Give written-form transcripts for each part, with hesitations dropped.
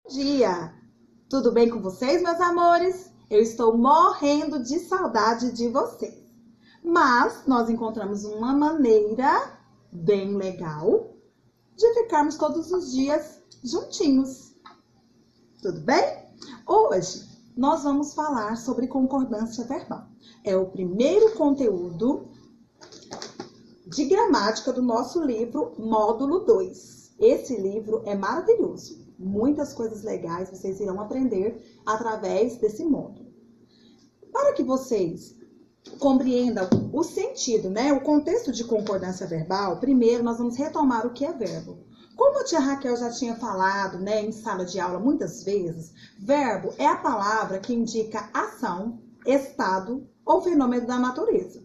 Dia! Tudo bem com vocês, meus amores? Eu estou morrendo de saudade de vocês. Mas nós encontramos uma maneira bem legal de ficarmos todos os dias juntinhos. Tudo bem? Hoje nós vamos falar sobre concordância verbal. É o primeiro conteúdo de gramática do nosso livro Módulo 2. Esse livro é maravilhoso. Muitas coisas legais vocês irão aprender através desse módulo. Para que vocês compreendam o sentido, o contexto de concordância verbal, primeiro nós vamos retomar o que é verbo. Como a tia Raquel já tinha falado, em sala de aula muitas vezes, verbo é a palavra que indica ação, estado ou fenômeno da natureza.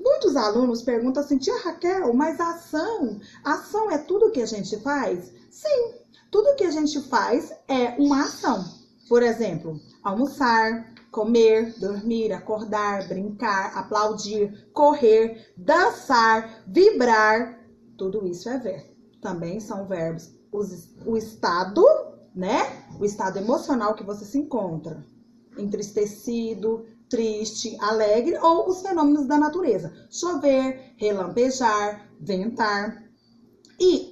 Muitos alunos perguntam assim, tia Raquel, mas ação é tudo que a gente faz? Sim. Tudo que a gente faz é uma ação. Por exemplo, almoçar, comer, dormir, acordar, brincar, aplaudir, correr, dançar, vibrar. Tudo isso é verbo. Também são verbos. O estado, O estado emocional que você se encontra. Entristecido, triste, alegre ou os fenômenos da natureza. Chover, relampejar, ventar. E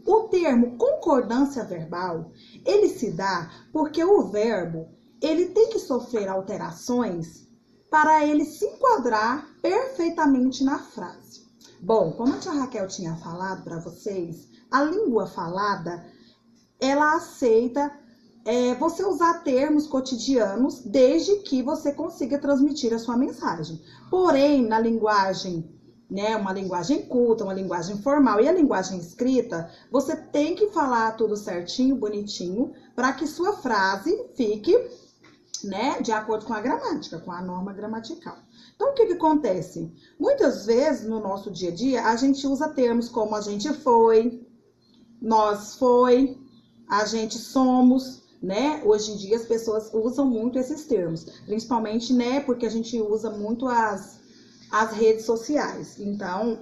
o termo concordância verbal, ele se dá porque o verbo, ele tem que sofrer alterações para ele se enquadrar perfeitamente na frase. Bom, como a tia Raquel tinha falado para vocês, a língua falada, ela aceita você usar termos cotidianos desde que você consiga transmitir a sua mensagem. Porém, na linguagem uma linguagem culta, uma linguagem formal e a linguagem escrita, você tem que falar tudo certinho, bonitinho, para que sua frase fique, de acordo com a gramática, com a norma gramatical. Então, o que acontece? Muitas vezes, no nosso dia a dia, a gente usa termos como a gente foi, nós foi, a gente somos, Hoje em dia, as pessoas usam muito esses termos, principalmente, porque a gente usa muito as redes sociais, então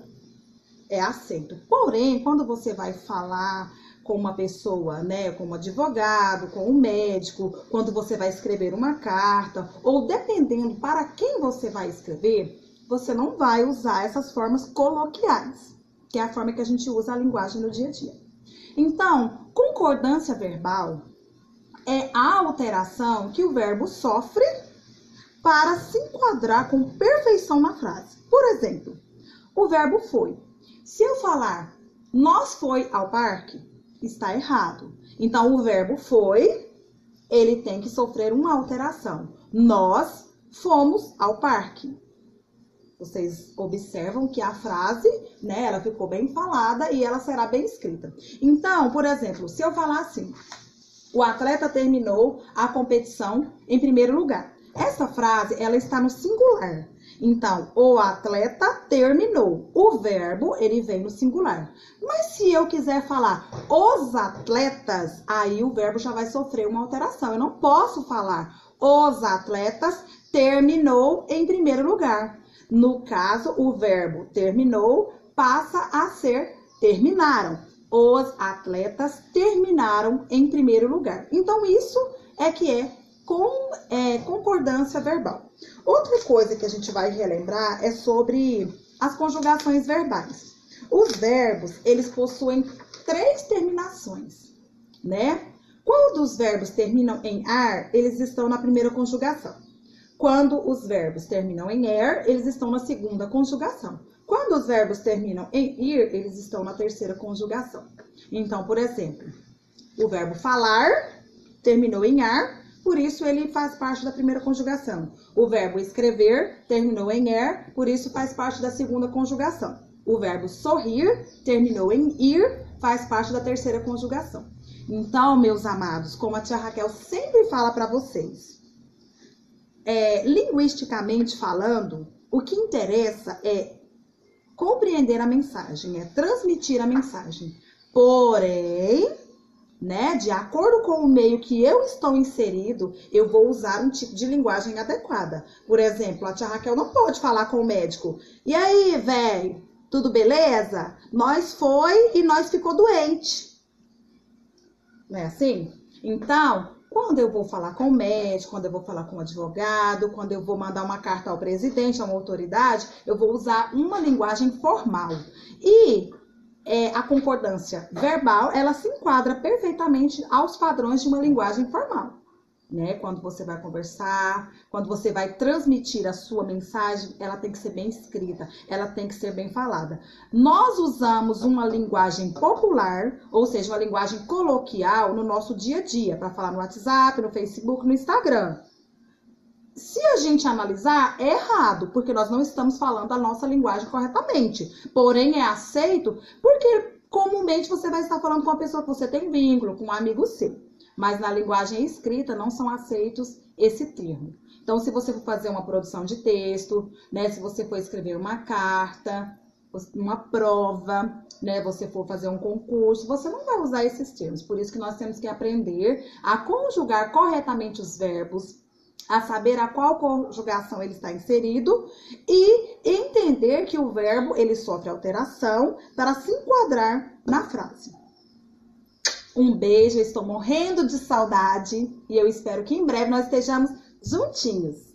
é aceito. Porém, quando você vai falar com uma pessoa, com um advogado, com um médico, quando você vai escrever uma carta, ou dependendo para quem você vai escrever, você não vai usar essas formas coloquiais, que é a forma que a gente usa a linguagem no dia a dia. Então, concordância verbal é a alteração que o verbo sofre para se enquadrar com perfeição na frase. Por exemplo, o verbo foi. Se eu falar, nós foi ao parque, está errado. Então, o verbo foi, ele tem que sofrer uma alteração. Nós fomos ao parque. Vocês observam que a frase, ela ficou bem falada e ela será bem escrita. Então, por exemplo, se eu falar assim, o atleta terminou a competição em primeiro lugar. Essa frase, ela está no singular. Então, o atleta terminou. O verbo, ele vem no singular. Mas se eu quiser falar os atletas, aí o verbo já vai sofrer uma alteração. Eu não posso falar os atletas terminou em primeiro lugar. No caso, o verbo terminou passa a ser terminaram. Os atletas terminaram em primeiro lugar. Então, isso é que é concordância verbal. Outra coisa que a gente vai relembrar é sobre as conjugações verbais. Os verbos, eles possuem 3 terminações, Quando os verbos terminam em ar, eles estão na primeira conjugação. Quando os verbos terminam em er, eles estão na segunda conjugação. Quando os verbos terminam em ir, eles estão na terceira conjugação. Então, por exemplo, o verbo falar terminou em ar, por isso ele faz parte da primeira conjugação. O verbo escrever terminou em er, por isso faz parte da segunda conjugação. O verbo sorrir terminou em ir, faz parte da terceira conjugação. Então, meus amados, como a tia Raquel sempre fala para vocês, linguisticamente falando, o que interessa é compreender a mensagem, é transmitir a mensagem. Porém, de acordo com o meio que eu estou inserido, eu vou usar um tipo de linguagem adequada. Por exemplo, a tia Raquel não pode falar com o médico. E aí, velho, tudo beleza? Nós foi e nós ficou doente. Não é assim? Então, quando eu vou falar com o médico, quando eu vou falar com o advogado, quando eu vou mandar uma carta ao presidente, a uma autoridade, eu vou usar uma linguagem formal. E a concordância verbal, ela se enquadra perfeitamente aos padrões de uma linguagem formal. Né? Quando você vai conversar, quando você vai transmitir a sua mensagem, ela tem que ser bem escrita, ela tem que ser bem falada. Nós usamos uma linguagem popular, ou seja, uma linguagem coloquial no nosso dia a dia, para falar no WhatsApp, no Facebook, no Instagram. Se a gente analisar, é errado, porque nós não estamos falando a nossa linguagem corretamente. Porém, é aceito porque comumente você vai estar falando com uma pessoa que você tem vínculo, com um amigo seu. Mas na linguagem escrita não são aceitos esse termo. Então, se você for fazer uma produção de texto, né, se você for escrever uma carta, uma prova, né, você for fazer um concurso, você não vai usar esses termos. Por isso que nós temos que aprender a conjugar corretamente os verbos, a saber a qual conjugação ele está inserido e entender que o verbo ele sofre alteração para se enquadrar na frase. Um beijo, eu estou morrendo de saudade e eu espero que em breve nós estejamos juntinhos.